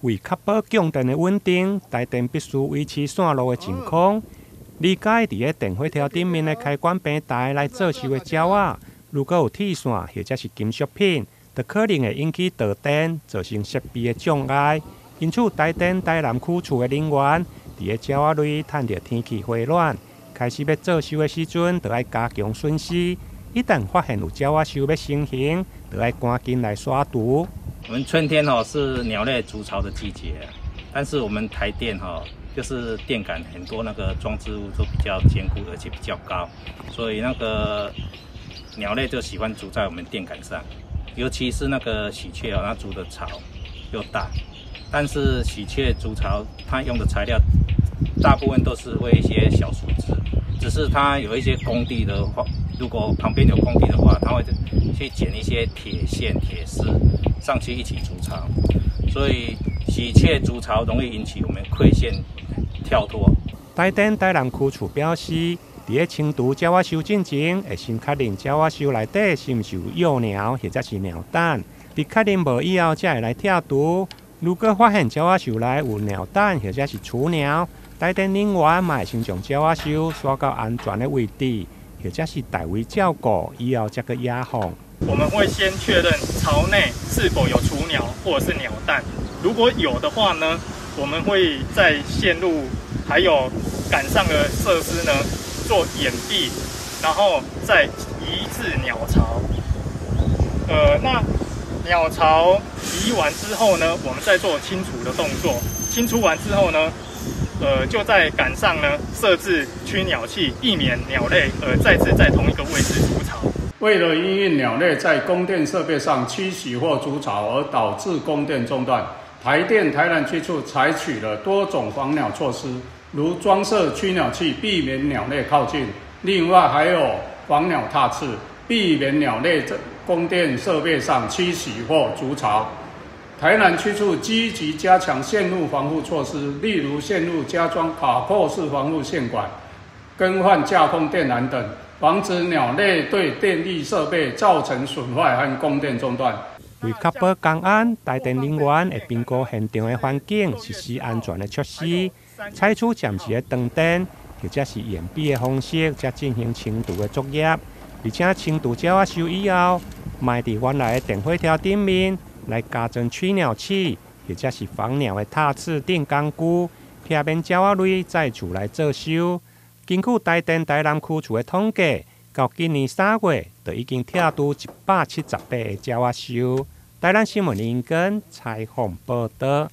为确保供电的稳定，台电必须维持线路的情况。理解伫个电火条顶面的开关平台来做收的鸟仔，如果有铁线或者是金属品，就可能会引起导电，造成设备的障碍。因此，台电台南区处的人员伫个鸟仔内趁着天气回暖，开始要做收的时阵，就要加强巡视。一旦发现有鸟仔收要成型，就要赶紧来刷毒。我们春天是鸟类筑巢的季节，但是我们台电就是电感很多那个装置物都比较坚固，而且比较高，所以那个鸟类就喜欢筑在我们电杆上，尤其是那个喜鹊它筑的巢又大，但是喜鹊筑巢它用的材料大部分都是为一些小树枝，只是它有一些工地的话，如果旁边有工地的话，它会去捡一些铁线、铁丝上去一起筑巢，所以喜鹊筑巢容易引起我们馈线跳脱。台电台南区处表示，伫个清除鸟仔收进前，会先确认鸟仔收内底是毋是有幼鸟或者是鸟蛋，伫确认无以后，才会来跳毒。如果发现鸟仔收内有鸟蛋或者是雏鸟，台电人员嘛会先将鸟仔收刷到安全的位置，或者是代为照顾，以后才去野放。我们会先确认巢内是否有雏鸟或者是鸟蛋，如果有的话呢，我们会在线路还有杆上的设施呢做掩蔽，然后再移至鸟巢。那鸟巢移完之后呢，我们再做清除的动作。清除完之后呢，就在杆上呢设置驱鸟器，避免鸟类再次在同一个位置筑巢。为了因应鸟类在供电设备上栖息或筑巢而导致供电中断，台电台南区处采取了多种防鸟措施，如装设驱鸟器，避免鸟类靠近；另外还有防鸟踏刺，避免鸟类在供电设备上栖息或筑巢。台南区处积极加强线路防护措施，例如线路加装卡扣式防护线管、更换架空电缆等，防止鸟类对电力设备造成损坏和供电中断。为确保公安，台电人员会评估现场的环境，实施安全的措施，采取暂时的断电或者是掩蔽的方式，才进行清除的作业。而且清除鸟仔收以后，埋伫原来的电火条顶面来加装驱鸟器，或者是防鸟的踏刺等工具，避免鸟仔类再厝来做收。根据台电台南区处的统计，到今年3月，就已经跳除178个鸟仔收。台南新闻林根采访报道。